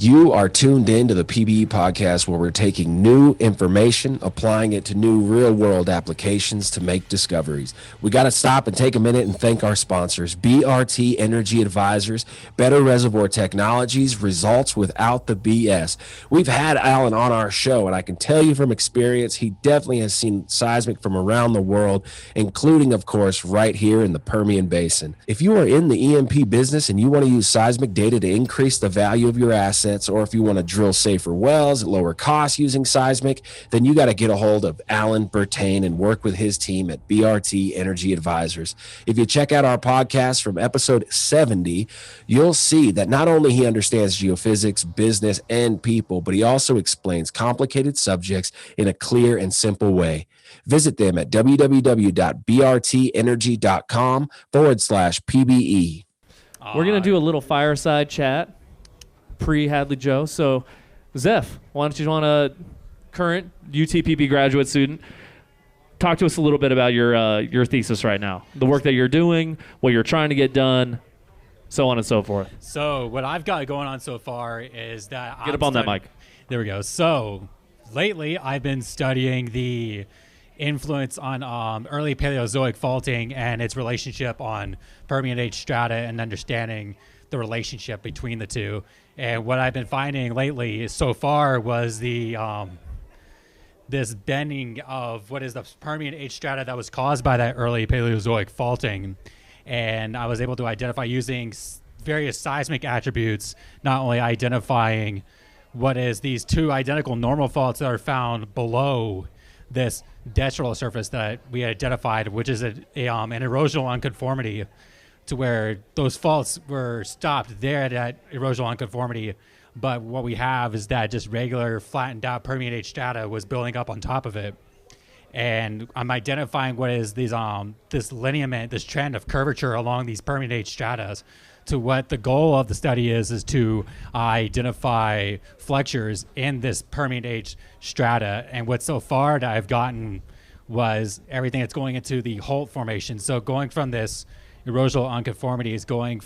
You are tuned in to the PBE podcast, where we're taking new information, applying it to new real-world applications to make discoveries. We got to stop and take a minute and thank our sponsors, BRT Energy Advisors, Better Reservoir Technologies, results without the BS. We've had Alan on our show, and I can tell you from experience, he definitely has seen seismic from around the world, including, of course, right here in the Permian Basin. If you are in the E&P business and you want to use seismic data to increase the value of your assets, or if you want to drill safer wells at lower costs using seismic, then you got to get a hold of Alan Bertain and work with his team at BRT Energy Advisors. If you check out our podcast from episode 70, you'll see that not only he understands geophysics, business, and people, but he also explains complicated subjects in a clear and simple way. Visit them at www.brtenergy.com/PBE. We're going to do a little fireside chat pre-Hadley Joe. So, Zeph, why don't you, a current UTPB graduate student, talk to us a little bit about your thesis right now, the work that you're doing, what you're trying to get done, so on and so forth. So what I've got going on so far is that Get up on that mic. There we go. So lately I've been studying the influence on early Paleozoic faulting and its relationship on Permian age strata, and understanding the relationship between the two. And what I've been finding lately so far was the this bending of what is the Permian age strata that was caused by that early Paleozoic faulting. And I was able to identify using various seismic attributes, not only identifying what is these two identical normal faults that are found below this detrital surface that we identified, which is an erosional unconformity, to where those faults were stopped there at that erosional unconformity. But what we have is that just regular flattened out Permian age strata was building up on top of it. And I'm identifying what is these this lineament, this trend of curvature along these Permian age stratas. To what the goal of the study is to identify flexures in this Permian age strata. And what so far that I've gotten was everything that's going into the Holt formation. So going from this erosional unconformity is going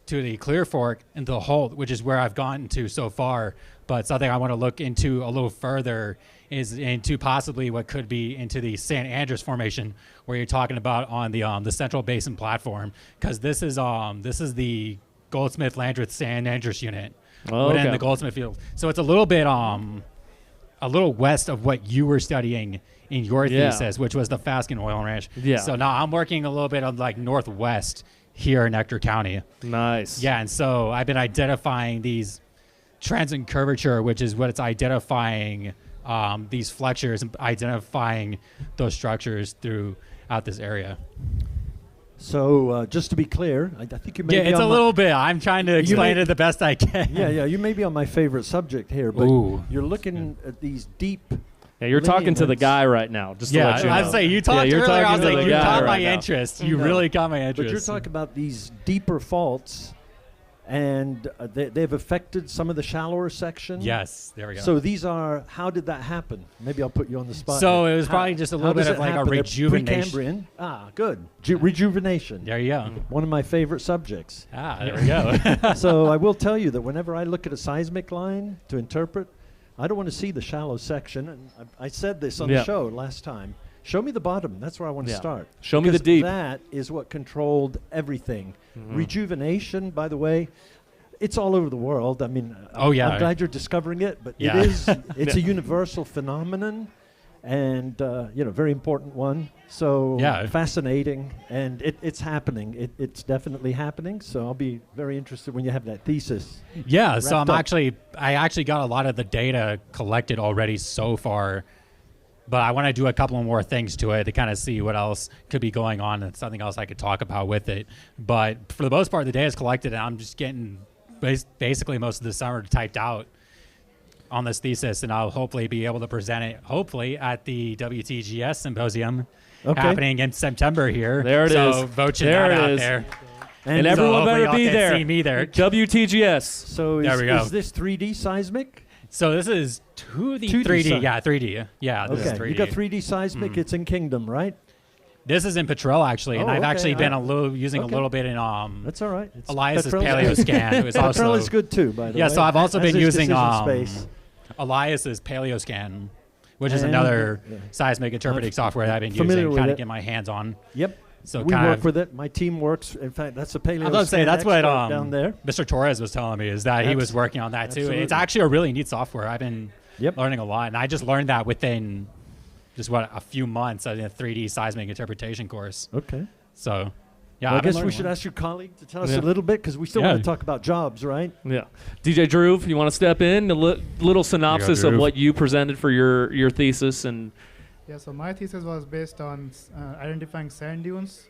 to the Clear Fork into the Holt, which is where I've gotten to so far. But something I want to look into a little further is into possibly what could be into the San Andreas formation, where you're talking about on the Central Basin platform, because this is the Goldsmith-Landreth San Andreas unit within the Goldsmith field. So it's a little bit a little west of what you were studying in your thesis, which was the Fasken Oil Ranch. Yeah. So now I'm working a little bit on like northwest here in Ector County. Nice. Yeah, and so I've been identifying these trends in curvature, which is what it's identifying these flexures and identifying those structures throughout this area. So just to be clear, I think you may be it's on a little bit. I'm trying to explain it the best I can. Yeah, you may be on my favorite subject here, but you're looking at these deep. Yeah, you're talking to the guy right now. Just to let you know. I'd say you talked earlier. I was like, you caught my interest. You really caught my interest. But you're talking about these deeper faults, and they've affected some of the shallower sections. Yes, there we go. So these are, how did that happen? Maybe I'll put you on the spot. So it was probably just a little bit of like a rejuvenation. Precambrian. Good. Rejuvenation. There you go. One of my favorite subjects. There we go. So I will tell you that whenever I look at a seismic line to interpret, I don't want to see the shallow section. And I said this on the show last time. Show me the bottom. That's where I want to start. Show me the deep. That is what controlled everything. Rejuvenation, by the way, it's all over the world. I mean, I'm glad you're discovering it, but it's a universal phenomenon, and very important one. So fascinating, and it's happening. It's definitely happening. So I'll be very interested when you have that thesis. Yeah. So I actually got a lot of the data collected already so far, but I want to do a couple more things to it to kind of see what else could be going on and something else I could talk about with it. But for the most part, the data is collected, and I'm just getting basically most of the summer typed out on this thesis, and I'll hopefully be able to present it at the WTGS symposium happening in September here. There it is. So vote your nod out there. And everyone better be there. See me there. WTGS. So is this 3D seismic? So this is 2D 3D. Yeah, 3D. Yeah, this is 3D. You got 3D seismic. It's in Kingdom, right? This is in Petrel actually, and I've okay. actually been using okay. a little bit in That's all right. It's Elias's Petrel's PaleoScan. It was Petrel also is good too, by the way. yeah. So I've also As been is using Decision Space. Elias's PaleoScan, which is And, another seismic interpreting software that I've been familiar using, with kind it. of get my hands on. Yep. So we kind work of, with it. My team works. In fact, that's a paleo. I was about to say that's what down there. Mr. Torres was telling me is that he was working on that too. And it's Absolutely. actually a really neat software. I've been Yep. learning a lot, and I just learned that within just a few months in a 3D seismic interpretation course. Okay. So yeah, Well, I I've been guess we learning should a lot. ask your colleague to tell us a little bit because we still Yeah. want to talk about jobs, right? Yeah. DJ Drew, you want to step in? A little synopsis of Drew. what you presented for your thesis and. Yeah, so my thesis was based on identifying sand dunes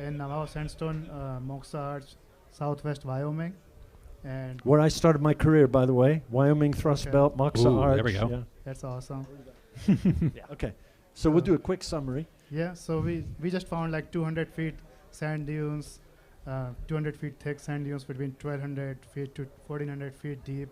in Nugget Sandstone, Moxa Arch, southwest Wyoming. And Where I started my career, by the way, Wyoming Thrust Okay. Belt, Moxa Ooh, Arch. there we go. Yeah. that's awesome. Okay. So we'll do a quick summary. Yeah, so we just found like 200 feet sand dunes, 200 feet thick sand dunes between 1,200 feet to 1,400 feet deep.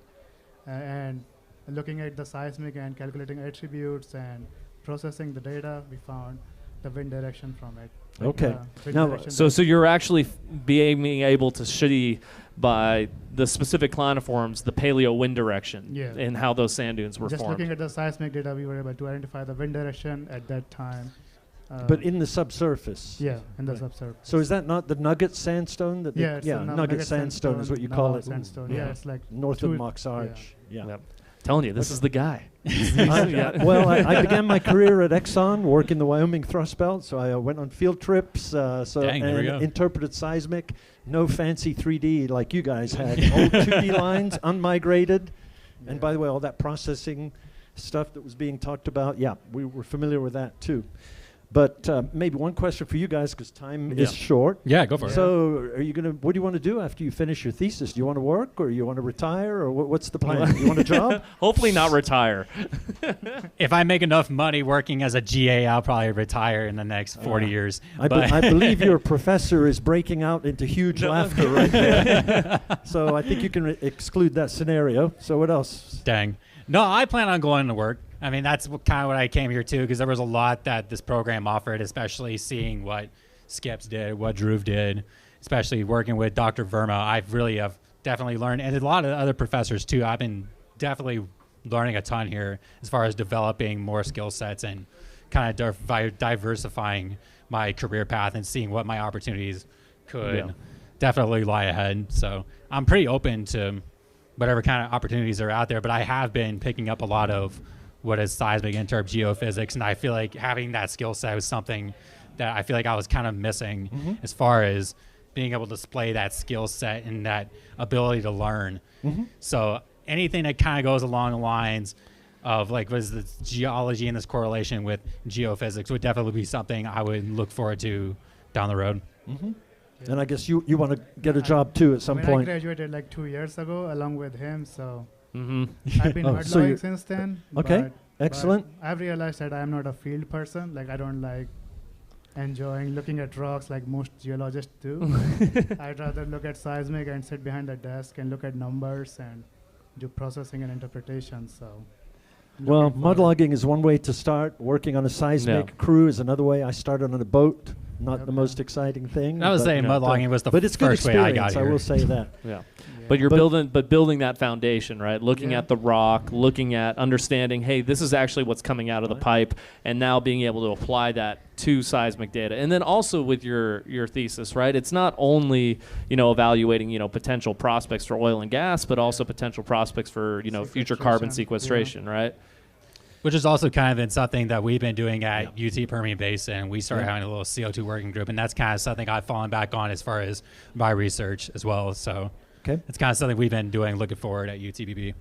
And looking at the seismic and calculating attributes and processing the data, we found the wind direction from it. Okay. Wind Now, direction So you're actually being able to study by the specific cliniforms the paleo wind direction Yeah. and how those sand dunes were just formed. looking at the seismic data, we were able to identify the wind direction at that time. But in the subsurface. yeah, in the Right. subsurface. So is that not the Nugget Sandstone? That yeah, it's the Nugget Sandstone is what you call it. Sandstone. Ooh. Yeah, it's like North of two- Mox Arch. Yeah. Yep. Telling you, this is the guy. Well, I began my career at Exxon, working the Wyoming Thrust Belt. So I went on field trips, Dang, there we and go. interpreted seismic. No fancy 3D like you guys had. Old 2D lines, unmigrated. And by the way, all that processing stuff that was being talked about, yeah, we were familiar with that too. But maybe one question for you guys, because time is short. Yeah, go for it. So, are you gonna? What do you want to do after you finish your thesis? Do you want to work, or you want to retire, or what's the plan? You want a job? Hopefully not retire. If I make enough money working as a GA, I'll probably retire in the next 40 years. I believe your professor is breaking out into huge laughter right there. So I think you can exclude that scenario. So what else? Dang. No, I plan on going to work. I mean, that's kind of what I came here to, because there was a lot that this program offered, especially seeing what Skips did, what Drew did, especially working with Dr. Verma. I've really have definitely learned, and a lot of other professors too. I've been definitely learning a ton here as far as developing more skill sets and kind of diversifying my career path and seeing what my opportunities could definitely lie ahead. So I'm pretty open to whatever kind of opportunities are out there, but I have been picking up a lot of what is seismic interp geophysics, and I feel like having that skill set was something that I feel like I was kind of missing as far as being able to display that skill set and that ability to learn. So anything that kind of goes along the lines of like what is the geology and this correlation with geophysics would definitely be something I would look forward to down the road. And I guess you want to get a job too at some I point. graduated like 2 years ago along with him, so Mm-hmm. I've been So you- mudlogging since then. Okay, but excellent. I've realized that I'm not a field person. Like I don't like enjoying looking at rocks like most geologists do. I'd rather look at seismic and sit behind a desk and look at numbers and do processing and interpretation. So, Well, looking forward- mudlogging is one way to start. Working on a seismic crew is another way. I started on a boat. Not the Okay. most exciting thing. I was but- saying mudlogging was the but it's good first way I got experience. here. I will say that. Yeah. Yeah. But you're But- building that foundation, right? Looking Yeah. at the rock, looking at understanding, hey, this is actually what's coming out of the pipe, and now being able to apply that to seismic data. And then also with your thesis, right? It's not only, evaluating, potential prospects for oil and gas, but also potential prospects for, future carbon sequestration, right? Which has also kind of been something that we've been doing at UT Permian Basin. We started having a little CO2 working group, and that's kind of something I've fallen back on as far as my research as well. So Okay. it's kind of something we've been doing, looking forward at UTPB.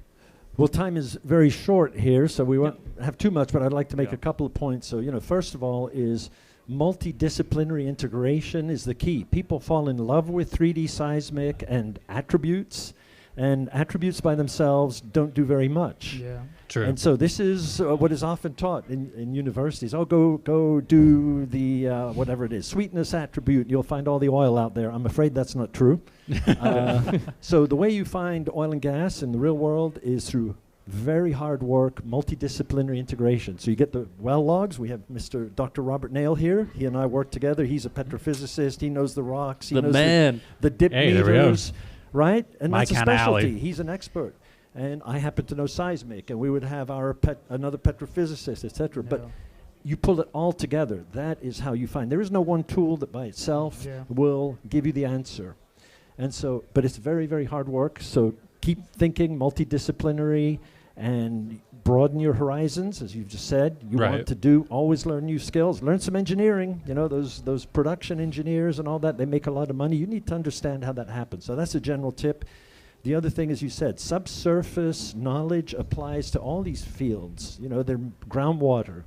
Well, time is very short here, so we won't have too much, but I'd like to make a couple of points. So, first of all is multidisciplinary integration is the key. People fall in love with 3D seismic and attributes by themselves don't do very much. Yeah. True. And so this is what is often taught in universities. Oh, go do the whatever it is, sweetness attribute. You'll find all the oil out there. I'm afraid that's not true. So the way you find oil and gas in the real world is through very hard work, multidisciplinary integration. So you get the well logs. We have Dr. Robert Nail here. He and I work together. He's a petrophysicist. He knows the rocks. He knows the dip meters, right? And that's a specialty. He's an expert. And I happen to know seismic, and we would have another petrophysicist, etc. But you pull it all together. That is how you find. There is no one tool that by itself will give you the answer. And so, but it's very, very hard work. So keep thinking multidisciplinary and broaden your horizons, as you've just said. You want to always learn new skills. Learn some engineering. You know, those production engineers and all that, they make a lot of money. You need to understand how that happens. So that's a general tip. The other thing, as you said, subsurface knowledge applies to all these fields. You know, they're groundwater,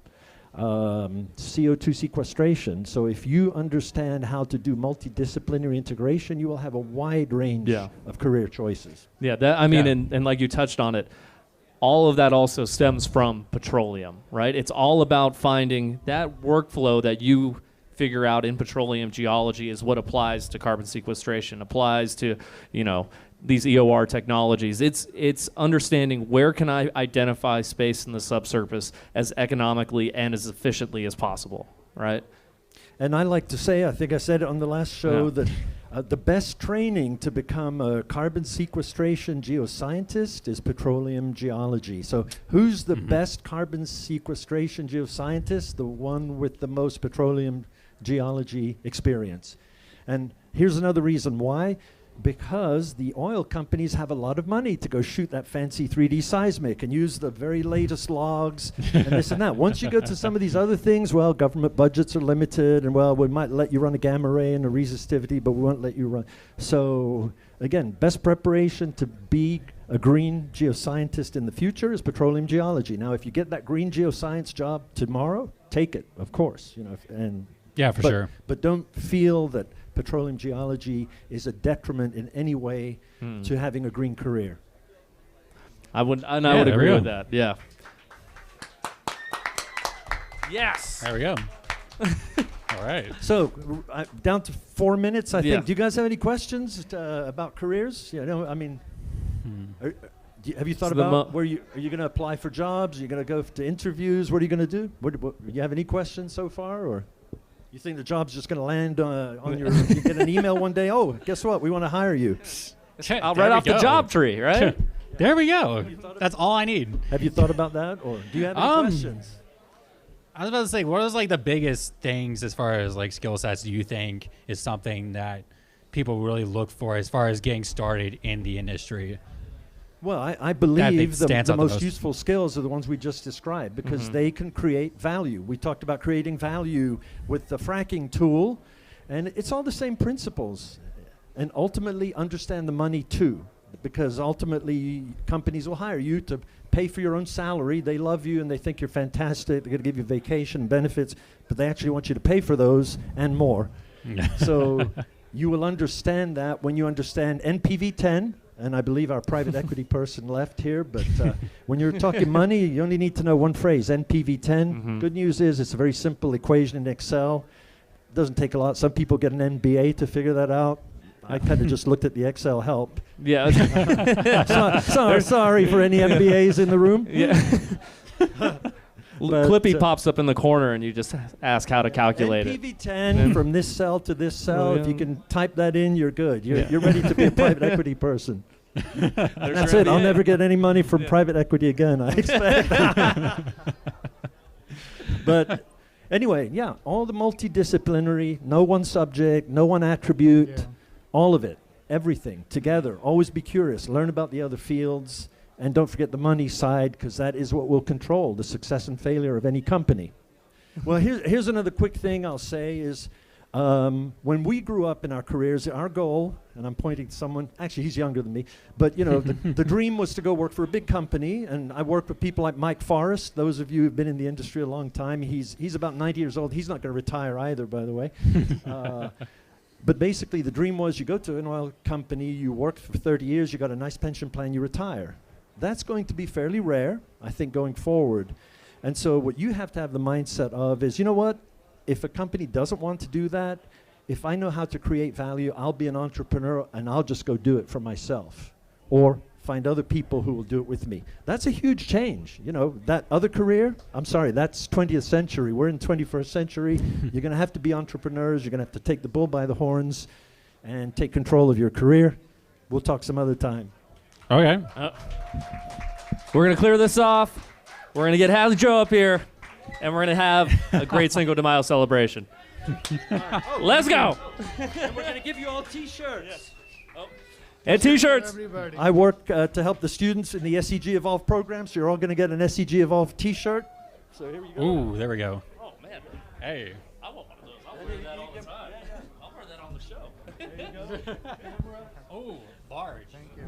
CO2 sequestration. So if you understand how to do multidisciplinary integration, you will have a wide range of career choices. Yeah, that, I mean, and like you touched on it, all of that also stems from petroleum, right? It's all about finding that workflow that you figure out in petroleum geology is what applies to carbon sequestration, applies to, you know, these EOR technologies. It's understanding where can I identify space in the subsurface as economically and as efficiently as possible, right? And I like to say, I think I said it on the last show, that the best training to become a carbon sequestration geoscientist is petroleum geology. So who's the best carbon sequestration geoscientist? The one with the most petroleum geology experience. And here's another reason why. Because the oil companies have a lot of money to go shoot that fancy 3D seismic and use the very latest logs and this and that. Once you go to some of these other things, well, government budgets are limited, and well, we might let you run a gamma ray and a resistivity, but we won't let you run. So again, best preparation to be a green geoscientist in the future is petroleum geology. Now, if you get that green geoscience job tomorrow, take it, of course. You know, sure. But don't feel that petroleum geology is a detriment in any way to having a green career. I would agree with that. Yeah. Yes. There we go. All right. So down to 4 minutes, I think. Do you guys have any questions about careers? You know, I mean, have you thought about are you going to apply for jobs? Are you going to go to interviews? What are you going to do? You have any questions so far, or? You think the job's just going to land on your... You get an email one day, oh, guess what? We want to hire you. I'll write off the job tree, right? There we go. That's all I need. Have you thought about that? Or do you have any questions? I was about to say, what is like the biggest things as far as like skill sets do you think is something that people really look for as far as getting started in the industry? Well, I believe the most useful skills are the ones we just described, because they can create value. We talked about creating value with the fracking tool, and it's all the same principles. And ultimately understand the money too, because ultimately companies will hire you to pay for your own salary. They love you and they think you're fantastic. They're going to give you vacation benefits, but they actually want you to pay for those and more. So you will understand that when you understand NPV 10. And I believe our private equity person left here, but when you're talking money, you only need to know one phrase, NPV 10. Good news is it's a very simple equation in Excel. It doesn't take a lot. Some people get an MBA to figure that out. I kind of just looked at the Excel help. Yeah. Sorry for any MBAs in the room. Yeah. Clippy pops up in the corner and you just ask how to calculate it. NPV 10 from this cell to this cell. If you can type that in, you're good. You're ready to be a private equity person. That's it. I'll never get any money from private equity again, I expect. But anyway, all the multidisciplinary, no one subject, no one attribute, all of it, everything together. Always be curious. Learn about the other fields. And don't forget the money side, because that is what will control the success and failure of any company. Well, here's another quick thing I'll say is when we grew up in our careers, our goal, and I'm pointing to someone, actually he's younger than me, but you know, the dream was to go work for a big company. And I worked with people like Mike Forrest. Those of you who've been in the industry a long time, he's about 90 years old. He's not going to retire either, by the way. But basically the dream was you go to an oil company, you work for 30 years, you got a nice pension plan, you retire. That's going to be fairly rare, I think, going forward. And so what you have to have the mindset of is, you know what? If a company doesn't want to do that, if I know how to create value, I'll be an entrepreneur and I'll just go do it for myself or find other people who will do it with me. That's a huge change. You know, that other career, I'm sorry, that's 20th century. We're in 21st century. You're going to have to be entrepreneurs. You're going to have to take the bull by the horns and take control of your career. We'll talk some other time. Okay. We're going to clear this off. We're going to get Hadley Joe up here, and we're going to have a great Cinco de Mayo celebration. Let's go. And we're going to give you all T-shirts. Yes. Oh. And T-shirts. Everybody. I work to help the students in the SEG Evolve program, so you're all going to get an SEG Evolve T-shirt. So here we go. Ooh, there we go. Oh, man. Hey. I want one of those. I'll wear that all the time. I'll wear that on the show. Oh, large. Thank you.